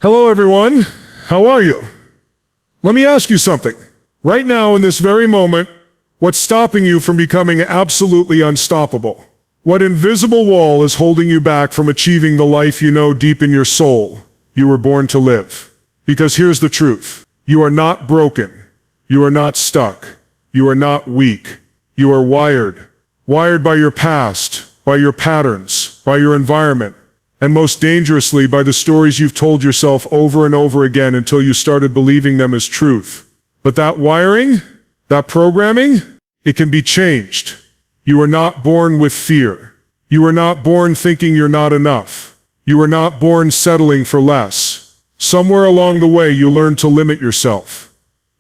Hello everyone, how are you? Let me ask you something. Right now in this very moment, what's stopping you from becoming absolutely unstoppable? What invisible wall is holding you back from achieving the life you know deep in your soul you were born to live? Because here's the truth. You are not broken. You are not stuck. You are not weak. You are wired. Wired by your past, by your patterns, by your environment, and most dangerously by the stories you've told yourself over and over again until you started believing them as truth. But that wiring, that programming, it can be changed. You are not born with fear. You are not born thinking you're not enough. You are not born settling for less. Somewhere along the way you learn to limit yourself.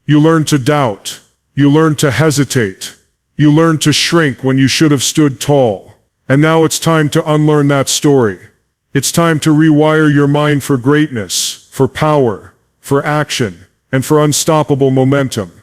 You learn to doubt. You learn to hesitate. You learn to shrink when you should have stood tall. And now it's time to unlearn that story. It's time to rewire your mind for greatness, for power, for action, and for unstoppable momentum.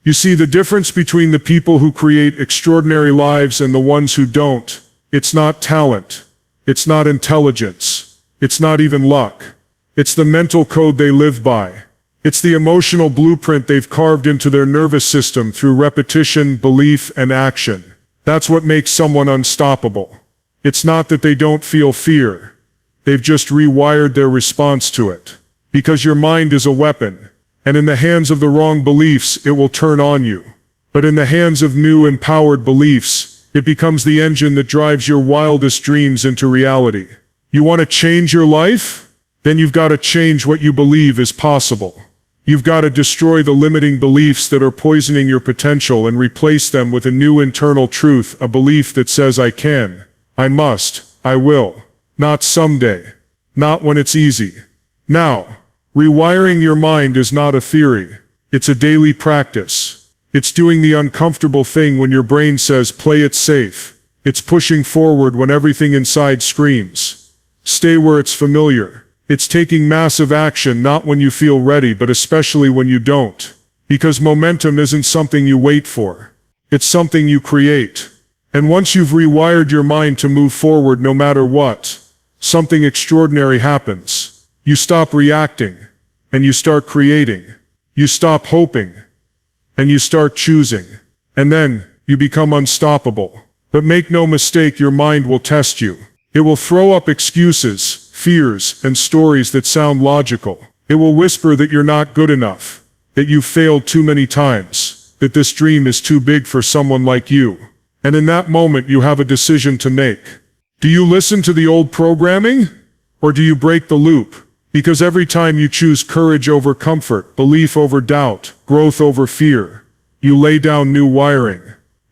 You see, the difference between the people who create extraordinary lives and the ones who don't, it's not talent, it's not intelligence, it's not even luck. It's the mental code they live by. It's the emotional blueprint they've carved into their nervous system through repetition, belief, and action. That's what makes someone unstoppable. It's not that they don't feel fear. They've just rewired their response to it. Because your mind is a weapon, and in the hands of the wrong beliefs, it will turn on you. But in the hands of new empowered beliefs, it becomes the engine that drives your wildest dreams into reality. You want to change your life? Then you've got to change what you believe is possible. You've got to destroy the limiting beliefs that are poisoning your potential and replace them with a new internal truth, a belief that says I can. I must, I will, not someday, not when it's easy. Now, rewiring your mind is not a theory, it's a daily practice. It's doing the uncomfortable thing when your brain says play it safe. It's pushing forward when everything inside screams. Stay where it's familiar. It's taking massive action not when you feel ready but especially when you don't. Because momentum isn't something you wait for. It's something you create. And once you've rewired your mind to move forward no matter what, something extraordinary happens. You stop reacting, and you start creating. You stop hoping, and you start choosing. And then, you become unstoppable. But make no mistake, your mind will test you. It will throw up excuses, fears, and stories that sound logical. It will whisper that you're not good enough, that you've failed too many times, that this dream is too big for someone like you. And in that moment you have a decision to make. Do you listen to the old programming? Or do you break the loop? Because every time you choose courage over comfort, belief over doubt, growth over fear, you lay down new wiring.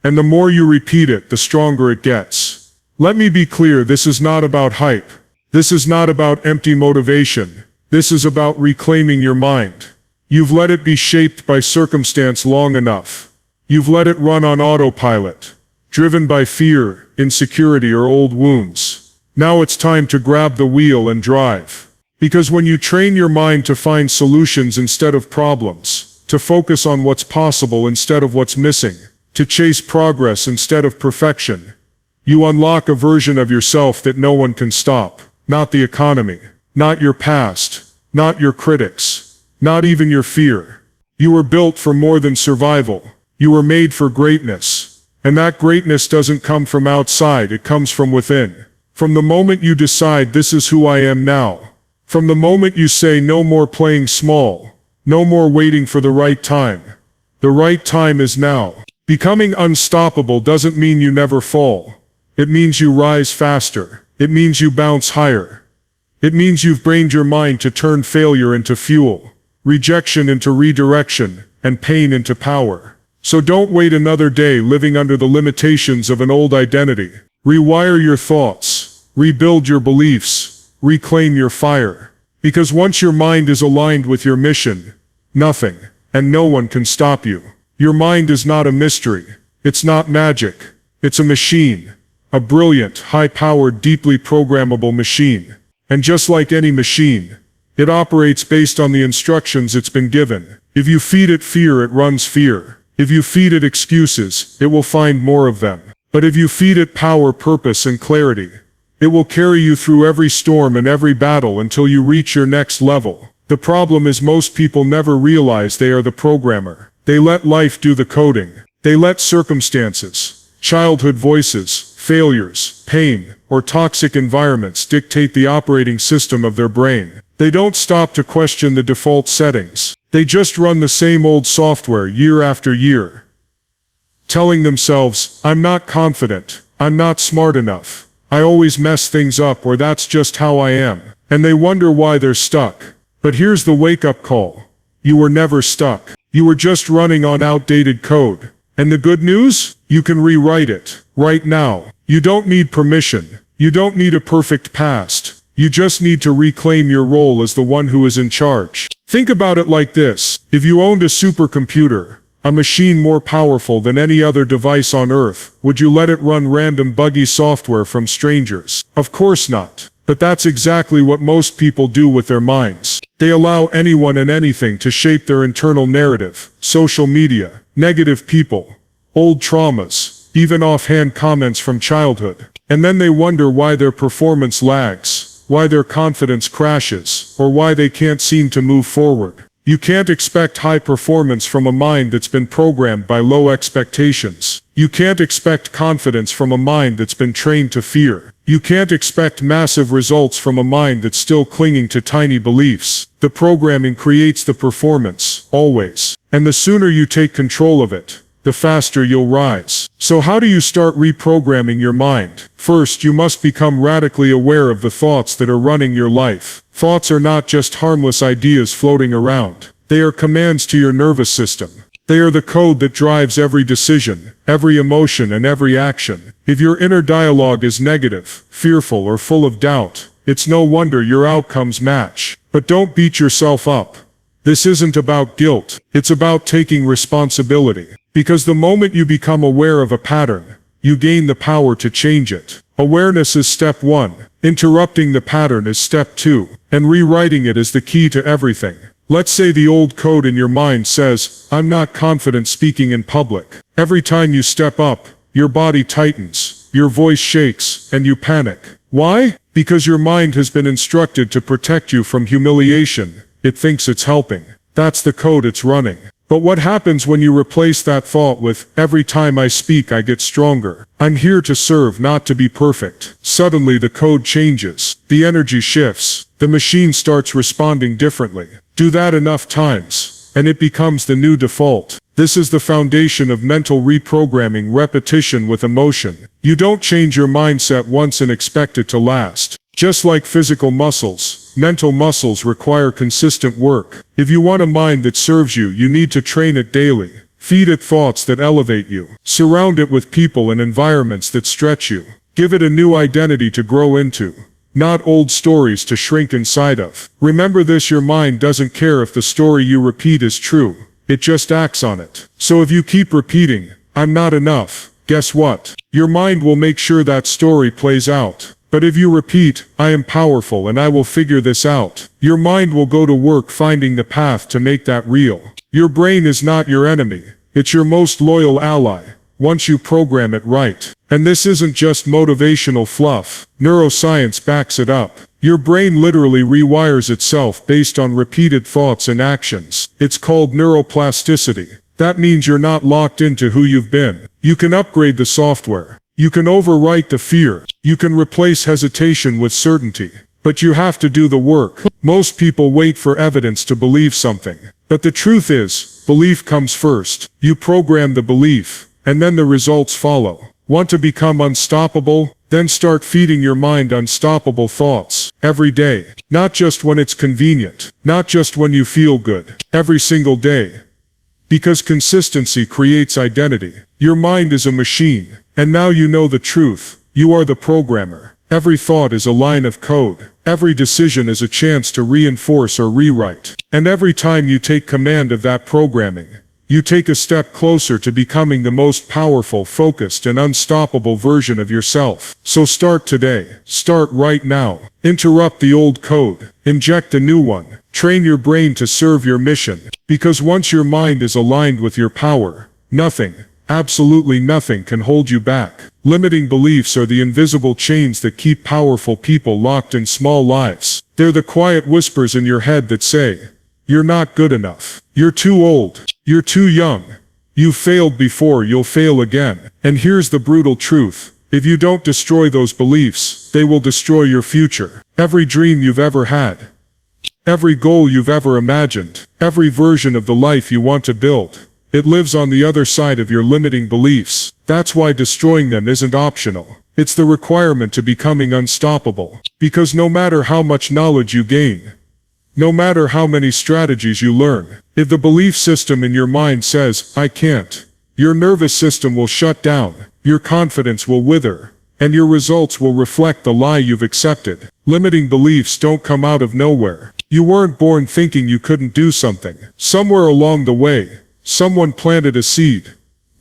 And the more you repeat it, the stronger it gets. Let me be clear, this is not about hype. This is not about empty motivation. This is about reclaiming your mind. You've let it be shaped by circumstance long enough. You've let it run on autopilot, driven by fear, insecurity, or old wounds. Now it's time to grab the wheel and drive. Because when you train your mind to find solutions instead of problems, to focus on what's possible instead of what's missing, to chase progress instead of perfection, you unlock a version of yourself that no one can stop. Not the economy, not your past, not your critics, not even your fear. You were built for more than survival. You were made for greatness. And that greatness doesn't come from outside, it comes from within. From the moment you decide this is who I am now. From the moment you say no more playing small. No more waiting for the right time. The right time is now. Becoming unstoppable doesn't mean you never fall. It means you rise faster. It means you bounce higher. It means you've trained your mind to turn failure into fuel, rejection into redirection, and pain into power. So don't wait another day living under the limitations of an old identity. Rewire your thoughts, rebuild your beliefs, reclaim your fire. Because once your mind is aligned with your mission, nothing, and no one can stop you. Your mind is not a mystery. It's not magic. It's a machine. A brilliant, high-powered, deeply programmable machine. And just like any machine, it operates based on the instructions it's been given. If you feed it fear, it runs fear. If you feed it excuses, it will find more of them. But if you feed it power, purpose, and clarity, It will carry you through every storm and every battle until you reach your next level. The problem is most people never realize they are the programmer. They let life do the coding. They let circumstances, childhood voices, failures, pain, or toxic environments dictate the operating system of their brain. They don't stop to question the default settings. They just run the same old software year after year, telling themselves, I'm not confident, I'm not smart enough, I always mess things up, or that's just how I am. And they wonder why they're stuck. But here's the wake-up call. You were never stuck. You were just running on outdated code. And the good news? You can rewrite it, right now. You don't need permission. You don't need a perfect past. You just need to reclaim your role as the one who is in charge. Think about it like this. If you owned a supercomputer, a machine more powerful than any other device on Earth, would you let it run random buggy software from strangers? Of course not. But that's exactly what most people do with their minds. They allow anyone and anything to shape their internal narrative. Social media, negative people, old traumas, even offhand comments from childhood. And then they wonder why their performance lags, why their confidence crashes, or why they can't seem to move forward. You can't expect high performance from a mind that's been programmed by low expectations. You can't expect confidence from a mind that's been trained to fear. You can't expect massive results from a mind that's still clinging to tiny beliefs. The programming creates the performance, always. And the sooner you take control of it, the faster you'll rise. So how do you start reprogramming your mind? First, you must become radically aware of the thoughts that are running your life. Thoughts are not just harmless ideas floating around. They are commands to your nervous system. They are the code that drives every decision, every emotion, and every action. If your inner dialogue is negative, fearful, or full of doubt, it's no wonder your outcomes match. But don't beat yourself up. This isn't about guilt. It's about taking responsibility. Because the moment you become aware of a pattern, you gain the power to change it. Awareness is step 1. Interrupting the pattern is step 2. And rewriting it is the key to everything. Let's say the old code in your mind says, I'm not confident speaking in public. Every time you step up, your body tightens, your voice shakes, and you panic. Why? Because your mind has been instructed to protect you from humiliation. It thinks it's helping. That's the code it's running. But what happens when you replace that thought with, every time I speak I get stronger. I'm here to serve, not to be perfect. Suddenly the code changes. The energy shifts. The machine starts responding differently. Do that enough times, and it becomes the new default. This is the foundation of mental reprogramming, repetition with emotion. You don't change your mindset once and expect it to last. Just like physical muscles, mental muscles require consistent work. If you want a mind that serves you, you need to train it daily. Feed it thoughts that elevate you. Surround it with people and environments that stretch you. Give it a new identity to grow into, not old stories to shrink inside of. Remember this: your mind doesn't care if the story you repeat is true. It just acts on it. So if you keep repeating, I'm not enough, guess what? Your mind will make sure that story plays out. But if you repeat, I am powerful and I will figure this out, your mind will go to work finding the path to make that real. Your brain is not your enemy. It's your most loyal ally, once you program it right. And this isn't just motivational fluff. Neuroscience backs it up. Your brain literally rewires itself based on repeated thoughts and actions. It's called neuroplasticity. That means you're not locked into who you've been. You can upgrade the software. You can overwrite the fear. You can replace hesitation with certainty. But you have to do the work. Most people wait for evidence to believe something. But the truth is, belief comes first. You program the belief, and then the results follow. Want to become unstoppable? Then start feeding your mind unstoppable thoughts. Every day. Not just when it's convenient. Not just when you feel good. Every single day. Because consistency creates identity. Your mind is a machine. And now you know the truth. You are the programmer. Every thought is a line of code. Every decision is a chance to reinforce or rewrite. And every time you take command of that programming, you take a step closer to becoming the most powerful, focused, and unstoppable version of yourself. So start today. Start right now. Interrupt the old code. Inject a new one. Train your brain to serve your mission. Because once your mind is aligned with your power, nothing, Absolutely nothing can hold you back. Limiting beliefs are the invisible chains that keep powerful people locked in small lives. They're the quiet whispers in your head that say, "You're not good enough. You're too old. You're too young. You failed before, you'll fail again." And here's the brutal truth. If you don't destroy those beliefs, they will destroy your future. Every dream you've ever had, every goal you've ever imagined, every version of the life you want to build, it lives on the other side of your limiting beliefs. That's why destroying them isn't optional. It's the requirement to becoming unstoppable. Because no matter how much knowledge you gain, no matter how many strategies you learn, if the belief system in your mind says, "I can't," your nervous system will shut down, your confidence will wither, and your results will reflect the lie you've accepted. Limiting beliefs don't come out of nowhere. You weren't born thinking you couldn't do something. Somewhere along the way, someone planted a seed.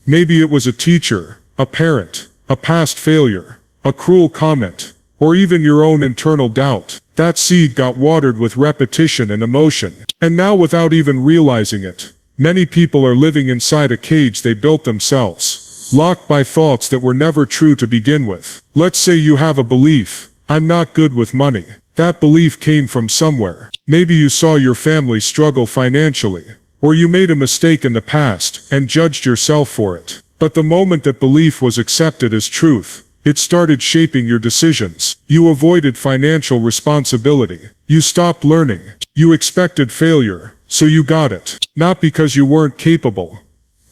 Maybe it was a teacher, a parent, a past failure, a cruel comment, or even your own internal doubt. That seed got watered with repetition and emotion. And now, without even realizing it, many people are living inside a cage they built themselves, locked by thoughts that were never true to begin with. Let's say you have a belief, "I'm not good with money." That belief came from somewhere. Maybe you saw your family struggle financially, or you made a mistake in the past and judged yourself for it. But the moment that belief was accepted as truth, it started shaping your decisions. You avoided financial responsibility. You stopped learning. You expected failure, so you got it. Not because you weren't capable,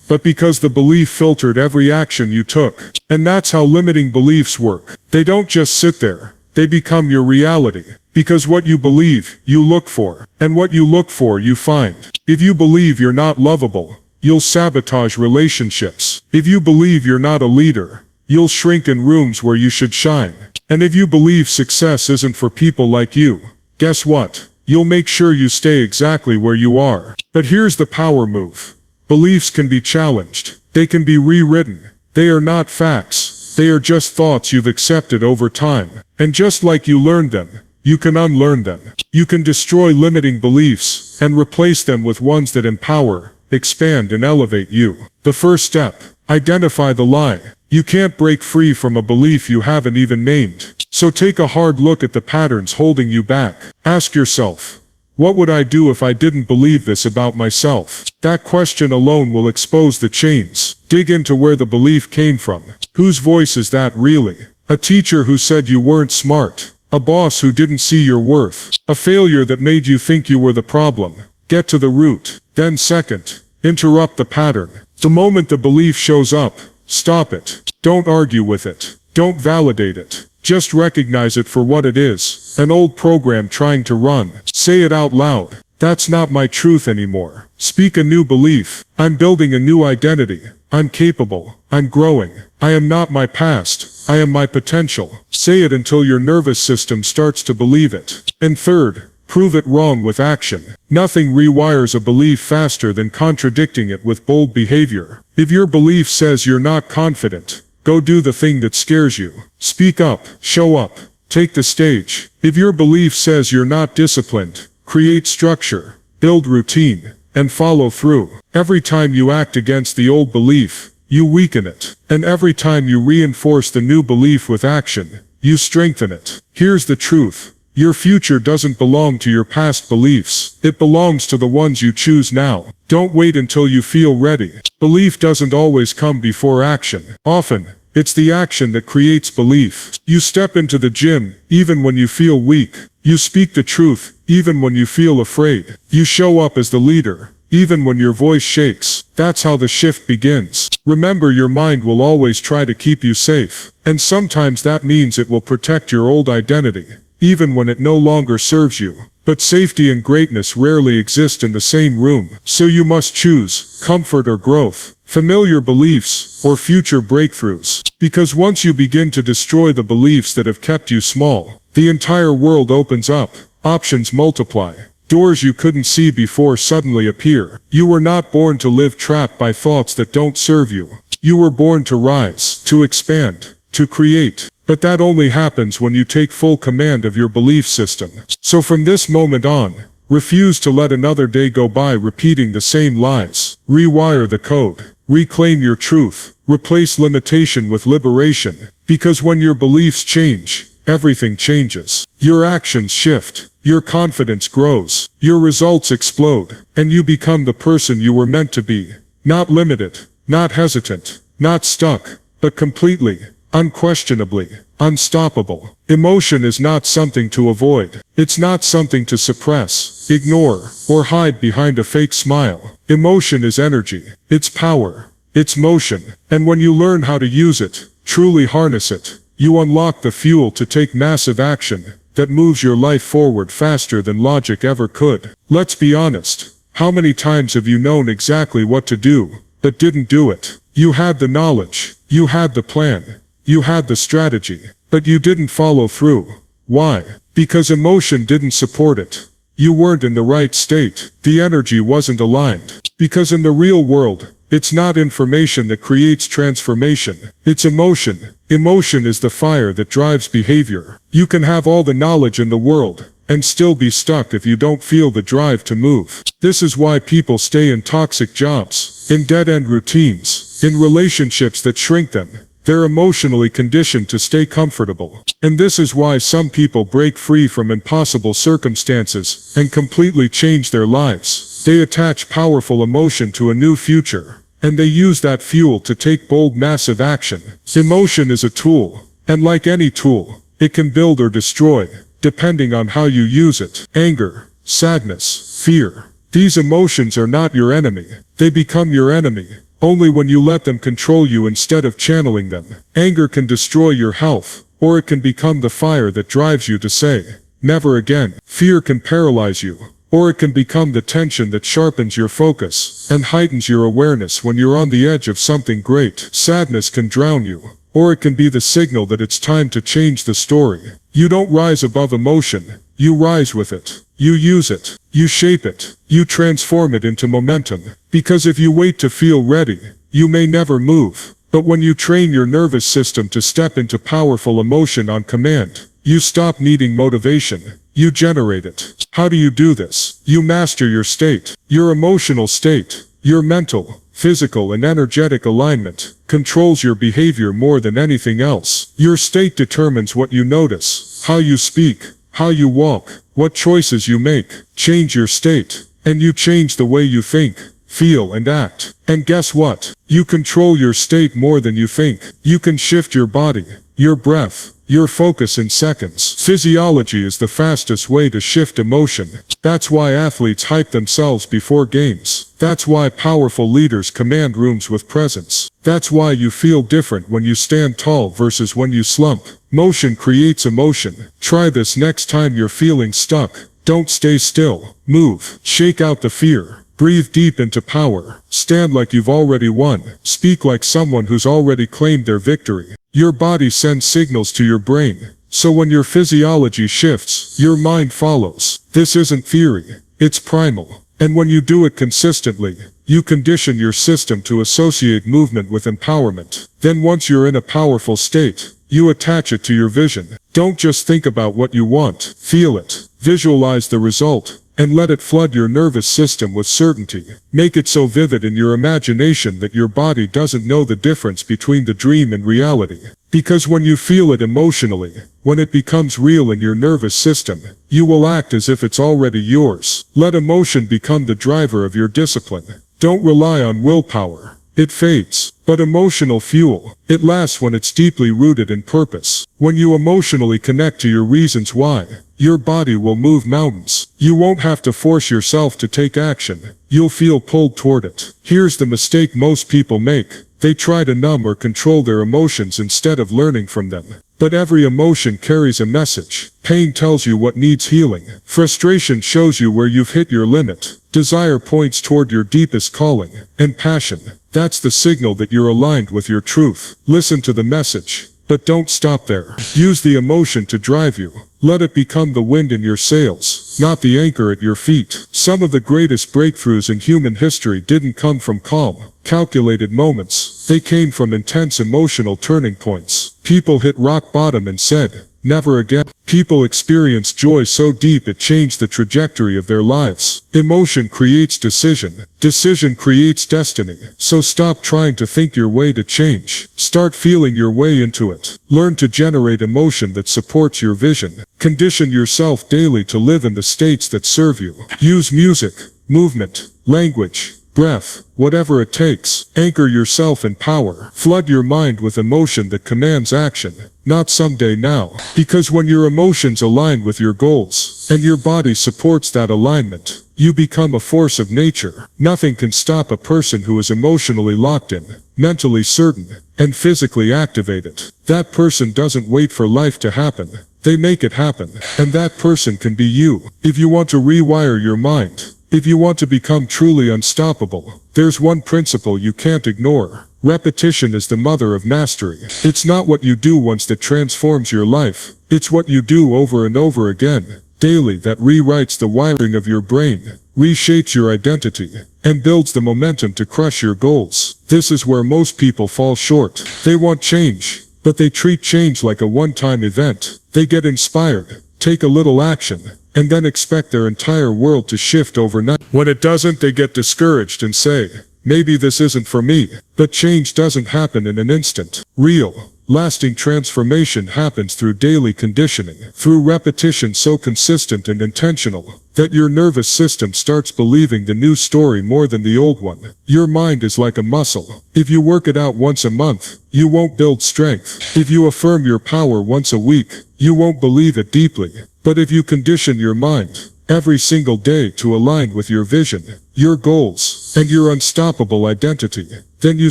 but because the belief filtered every action you took. And that's how limiting beliefs work. They don't just sit there. They become your reality. Because what you believe, you look for. And what you look for, you find. If you believe you're not lovable, you'll sabotage relationships. If you believe you're not a leader, you'll shrink in rooms where you should shine. And if you believe success isn't for people like you, guess what? You'll make sure you stay exactly where you are. But here's the power move. Beliefs can be challenged. They can be rewritten. They are not facts. They are just thoughts you've accepted over time. And just like you learned them, you can unlearn them. You can destroy limiting beliefs and replace them with ones that empower, expand, and elevate you. The first step: identify the lie. You can't break free from a belief you haven't even named. So take a hard look at the patterns holding you back. Ask yourself, what would I do if I didn't believe this about myself? That question alone will expose the chains. Dig into where the belief came from. Whose voice is that really? A teacher who said you weren't smart. A boss who didn't see your worth. A failure that made you think you were the problem. Get to the root. Then second, interrupt the pattern. The moment the belief shows up, stop it. Don't argue with it. Don't validate it. Just recognize it for what it is. An old program trying to run. Say it out loud. That's not my truth anymore. Speak a new belief. I'm building a new identity. I'm capable. I'm growing. I am not my past. I am my potential. Say it until your nervous system starts to believe it. And third, prove it wrong with action. Nothing rewires a belief faster than contradicting it with bold behavior. If your belief says you're not confident, go do the thing that scares you. Speak up. Show up. Take the stage. If your belief says you're not disciplined, create structure, build routine, and follow through. Every time you act against the old belief, you weaken it. And every time you reinforce the new belief with action, you strengthen it. Here's the truth. Your future doesn't belong to your past beliefs. It belongs to the ones you choose now. Don't wait until you feel ready. Belief doesn't always come before action. Often, it's the action that creates belief. You step into the gym, even when you feel weak. You speak the truth, even when you feel afraid. You show up as the leader, even when your voice shakes. That's how the shift begins. Remember, your mind will always try to keep you safe. And sometimes that means it will protect your old identity, even when it no longer serves you. But safety and greatness rarely exist in the same room. So you must choose comfort or growth, familiar beliefs or future breakthroughs. Because once you begin to destroy the beliefs that have kept you small, the entire world opens up. Options multiply. Doors you couldn't see before suddenly appear. You were not born to live trapped by thoughts that don't serve you. You were born to rise, to expand, to create. But that only happens when you take full command of your belief system. So from this moment on, refuse to let another day go by repeating the same lies. Rewire the code. Reclaim your truth. Replace limitation with liberation. Because when your beliefs change, everything changes. Your actions shift. Your confidence grows. Your results explode. And you become the person you were meant to be. Not limited. Not hesitant. Not stuck. But completely, unquestionably, unstoppable. Emotion is not something to avoid. It's not something to suppress, ignore, or hide behind a fake smile. Emotion is energy. It's power. It's motion. And when you learn how to use it, truly harness it, you unlock the fuel to take massive action that moves your life forward faster than logic ever could. Let's be honest. How many times have you known exactly what to do, but didn't do it? You had the knowledge. You had the plan. You had the strategy. But you didn't follow through. Why? Because emotion didn't support it. You weren't in the right state. The energy wasn't aligned. Because in the real world, it's not information that creates transformation. It's emotion. Emotion is the fire that drives behavior. You can have all the knowledge in the world and still be stuck if you don't feel the drive to move. This is why people stay in toxic jobs, in dead-end routines, in relationships that shrink them. They're emotionally conditioned to stay comfortable. And this is why some people break free from impossible circumstances and completely change their lives. They attach powerful emotion to a new future, and they use that fuel to take bold, massive action. Emotion is a tool, and like any tool, it can build or destroy, depending on how you use it. Anger, sadness, fear. These emotions are not your enemy. They become your enemy only when you let them control you instead of channeling them. Anger can destroy your health, or it can become the fire that drives you to say, never again. Fear can paralyze you, or it can become the tension that sharpens your focus and heightens your awareness when you're on the edge of something great. Sadness can drown you, or it can be the signal that it's time to change the story. You don't rise above emotion, you rise with it. You use it. You shape it. You transform it into momentum. Because if you wait to feel ready, you may never move. But when you train your nervous system to step into powerful emotion on command, you stop needing motivation. You generate it. How do you do this? You master your state. Your emotional state, your mental, physical and energetic alignment, controls your behavior more than anything else. Your state determines what you notice, how you speak, how you walk, what choices you make. Change your state, and you change the way you think, feel and act. And guess what? You control your state more than you think. You can shift your body, your breath, your focus in seconds. Physiology is the fastest way to shift emotion. That's why athletes hype themselves before games. That's why powerful leaders command rooms with presence. That's why you feel different when you stand tall versus when you slump. Motion creates emotion. Try this next time you're feeling stuck. Don't stay still. Move. Shake out the fear. Breathe deep into power. Stand like you've already won. Speak like someone who's already claimed their victory. Your body sends signals to your brain, so when your physiology shifts, your mind follows. This isn't theory, it's primal. And when you do it consistently, you condition your system to associate movement with empowerment. Then once you're in a powerful state, you attach it to your vision. Don't just think about what you want, feel it, visualize the result, and let it flood your nervous system with certainty. Make it so vivid in your imagination that your body doesn't know the difference between the dream and reality. Because when you feel it emotionally, when it becomes real in your nervous system, you will act as if it's already yours. Let emotion become the driver of your discipline. Don't rely on willpower. It fades. But emotional fuel, it lasts when it's deeply rooted in purpose. When you emotionally connect to your reasons why, your body will move mountains. You won't have to force yourself to take action. You'll feel pulled toward it. Here's the mistake most people make. They try to numb or control their emotions instead of learning from them. But every emotion carries a message. Pain tells you what needs healing. Frustration shows you where you've hit your limit. Desire points toward your deepest calling. And passion, that's the signal that you're aligned with your truth. Listen to the message, but don't stop there. Use the emotion to drive you. Let it become the wind in your sails, not the anchor at your feet. Some of the greatest breakthroughs in human history didn't come from calm, calculated moments. They came from intense emotional turning points. People hit rock bottom and said, never again. People experience joy so deep it changed the trajectory of their lives. Emotion creates decision. Decision creates destiny. So stop trying to think your way to change. Start feeling your way into it. Learn to generate emotion that supports your vision. Condition yourself daily to live in the states that serve you. Use music, movement, language, breath, whatever it takes. Anchor yourself in power. Flood your mind with emotion that commands action, not someday, now. Because when your emotions align with your goals, and your body supports that alignment, you become a force of nature. Nothing can stop a person who is emotionally locked in, mentally certain, and physically activated. That person doesn't wait for life to happen. They make it happen. And that person can be you. If you want to rewire your mind, if you want to become truly unstoppable, there's one principle you can't ignore. Repetition is the mother of mastery. It's not what you do once that transforms your life. It's what you do over and over again, daily, that rewrites the wiring of your brain, reshapes your identity, and builds the momentum to crush your goals. This is where most people fall short. They want change, but they treat change like a one-time event. They get inspired, take a little action, and then expect their entire world to shift overnight. When it doesn't, they get discouraged and say, maybe this isn't for me. But change doesn't happen in an instant. Real, lasting transformation happens through daily conditioning, through repetition so consistent and intentional that your nervous system starts believing the new story more than the old one. Your mind is like a muscle. If you work it out once a month, you won't build strength. If you affirm your power once a week, you won't believe it deeply. But if you condition your mind every single day to align with your vision, your goals, and your unstoppable identity, then you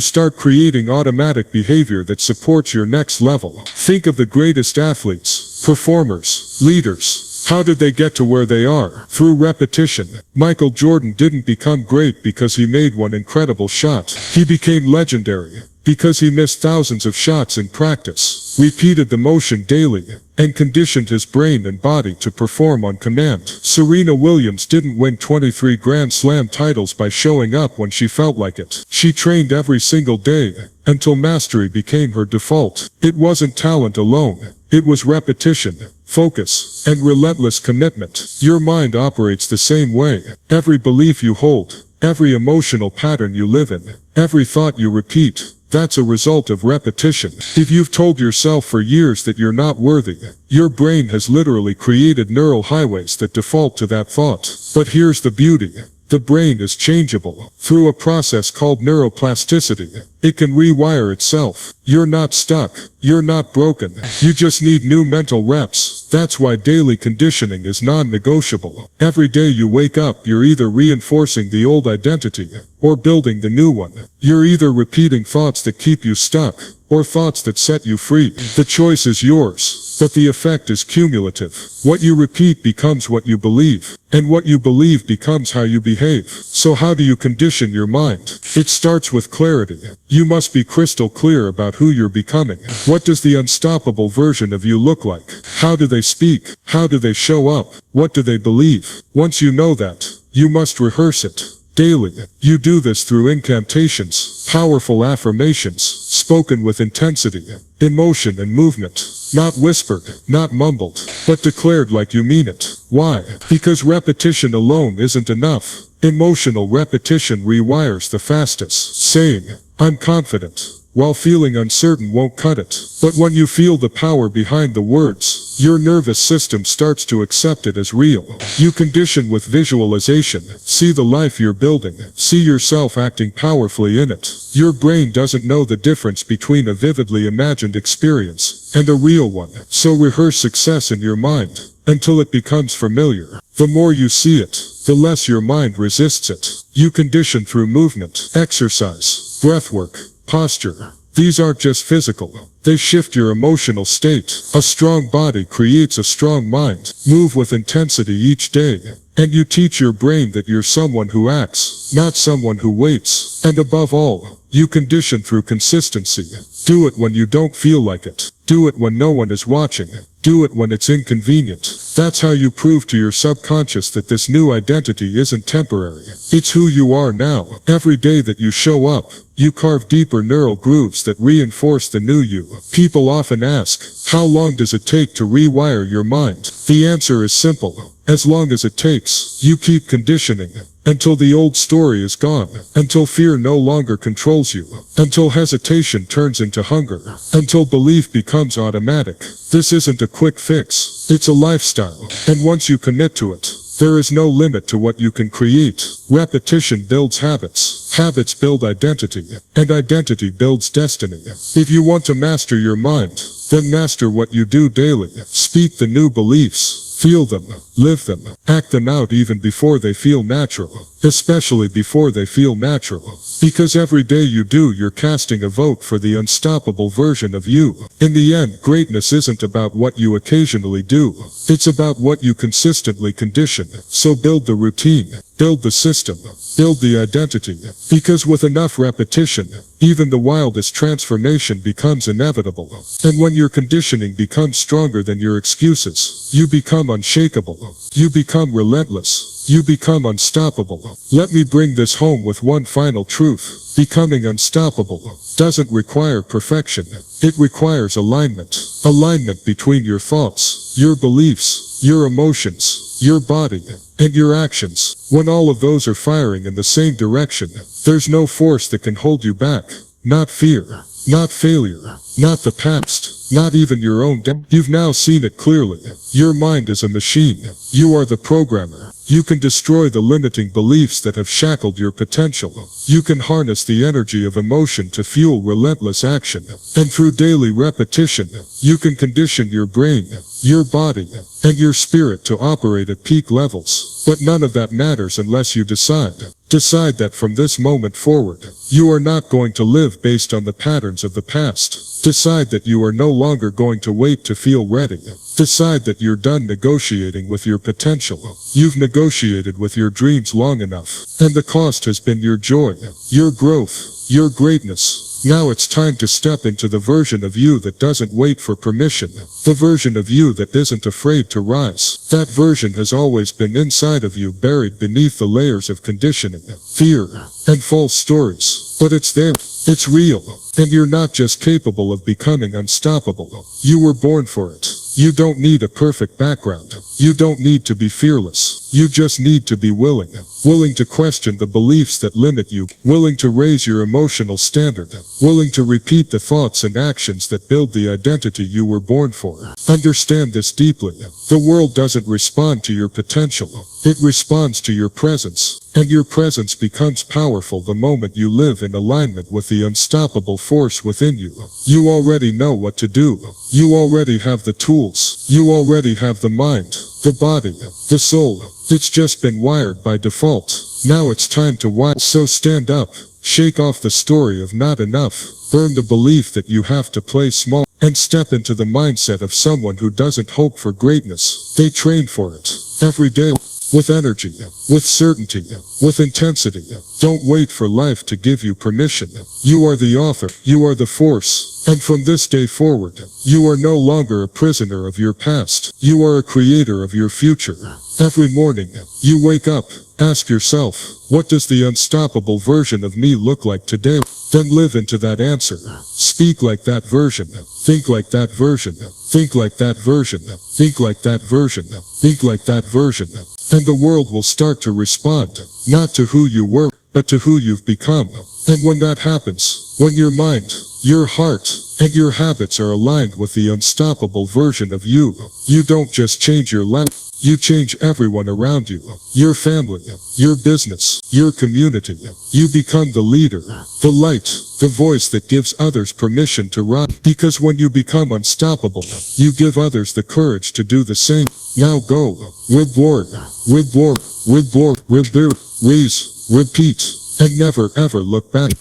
start creating automatic behavior that supports your next level. Think of the greatest athletes, performers, leaders. How did they get to where they are? Through repetition. Michael Jordan didn't become great because he made one incredible shot. He became legendary because he missed thousands of shots in practice, repeated the motion daily, and conditioned his brain and body to perform on command. Serena Williams didn't win 23 Grand Slam titles by showing up when she felt like it. She trained every single day, until mastery became her default. It wasn't talent alone. It was repetition, focus, and relentless commitment. Your mind operates the same way. Every belief you hold, every emotional pattern you live in, every thought you repeat, that's a result of repetition. If you've told yourself for years that you're not worthy, your brain has literally created neural highways that default to that thought. But here's the beauty. The brain is changeable. Through a process called neuroplasticity, it can rewire itself. You're not stuck. You're not broken. You just need new mental reps. That's why daily conditioning is non-negotiable. Every day you wake up, you're either reinforcing the old identity or building the new one. You're either repeating thoughts that keep you stuck or thoughts that set you free. The choice is yours, but the effect is cumulative. What you repeat becomes what you believe, and what you believe becomes how you behave. So how do you condition your mind? It starts with clarity. You must be crystal clear about who you're becoming. What does the unstoppable version of you look like? How do they speak? How do they show up? What do they believe? Once you know that, you must rehearse it daily. You do this through incantations, powerful affirmations, spoken with intensity, emotion and movement. Not whispered, not mumbled, but declared like you mean it. Why? Because repetition alone isn't enough. Emotional repetition rewires the fastest. Saying, I'm confident, while feeling uncertain won't cut it. But when you feel the power behind the words, your nervous system starts to accept it as real. You condition with visualization. See the life you're building. See yourself acting powerfully in it. Your brain doesn't know the difference between a vividly imagined experience and a real one. So rehearse success in your mind until it becomes familiar. The more you see it, the less your mind resists it. You condition through movement, exercise, breathwork, posture. These aren't just physical. They shift your emotional state. A strong body creates a strong mind. Move with intensity each day. And you teach your brain that you're someone who acts, not someone who waits. And above all, you condition through consistency. Do it when you don't feel like it. Do it when no one is watching. Do it when it's inconvenient. That's how you prove to your subconscious that this new identity isn't temporary. It's who you are now. Every day that you show up, you carve deeper neural grooves that reinforce the new you. People often ask, how long does it take to rewire your mind? The answer is simple. As long as it takes, you keep conditioning. Until the old story is gone. Until fear no longer controls you. Until hesitation turns into hunger. Until belief becomes automatic. This isn't a quick fix. It's a lifestyle. And once you commit to it, there is no limit to what you can create. Repetition builds habits. Habits build identity. And identity builds destiny. If you want to master your mind, then master what you do daily. Speak the new beliefs. Feel them, live them, act them out even before they feel natural, especially before they feel natural. Because every day you do, you're casting a vote for the unstoppable version of you. In the end, greatness isn't about what you occasionally do. It's about what you consistently condition. So build the routine, build the system, build the identity. Because with enough repetition, even the wildest transformation becomes inevitable. And when your conditioning becomes stronger than your excuses, you become unshakable. You become relentless. You become unstoppable. Let me bring this home with one final truth. Becoming unstoppable doesn't require perfection. It requires alignment. Alignment between your thoughts, your beliefs, your emotions, your body, and your actions. When all of those are firing in the same direction, there's no force that can hold you back. Not fear, not failure, not the past, not even your own doubt. You've now seen it clearly. Your mind is a machine. You are the programmer. You can destroy the limiting beliefs that have shackled your potential. You can harness the energy of emotion to fuel relentless action. And through daily repetition, you can condition your brain, your body, and your spirit to operate at peak levels. But none of that matters unless you decide. Decide that from this moment forward, you are not going to live based on the patterns of the past. Decide that you are no longer going to wait to feel ready. Decide that you're done negotiating with your potential. You've negotiated with your dreams long enough, and the cost has been your joy, your growth, your greatness. Now it's time to step into the version of you that doesn't wait for permission. The version of you that isn't afraid to rise. That version has always been inside of you, buried beneath the layers of conditioning, fear, and false stories. But it's there. It's real. And you're not just capable of becoming unstoppable. You were born for it. You don't need a perfect background. You don't need to be fearless. You just need to be willing. Willing to question the beliefs that limit you. Willing to raise your emotional standard. Willing to repeat the thoughts and actions that build the identity you were born for. Understand this deeply. The world doesn't respond to your potential. It responds to your presence. And your presence becomes powerful the moment you live in alignment with the unstoppable force within you. You already know what to do. You already have the tools. You already have the mind, the body, the soul. It's just been wired by default. Now it's time to wire. So stand up, shake off the story of not enough, burn the belief that you have to play small, and step into the mindset of someone who doesn't hope for greatness. They train for it every day. With energy, with certainty, with intensity. Don't wait for life to give you permission. You are the author. You are the force. And from this day forward, you are no longer a prisoner of your past. You are a creator of your future. Every morning, you wake up, ask yourself, what does the unstoppable version of me look like today? Then live into that answer. Speak like that version. Think like that version. Think like that version. Think like that version. Think like that version. And the world will start to respond, not to who you were, but to who you've become. And when that happens, when your mind, your heart, and your habits are aligned with the unstoppable version of you, you don't just change your life. You change everyone around you, your family, your business, your community. You become the leader, the light, the voice that gives others permission to rise. Because when you become unstoppable, you give others the courage to do the same. Now go, reward, reward, reward, reboot, raise, repeat, and never ever look back.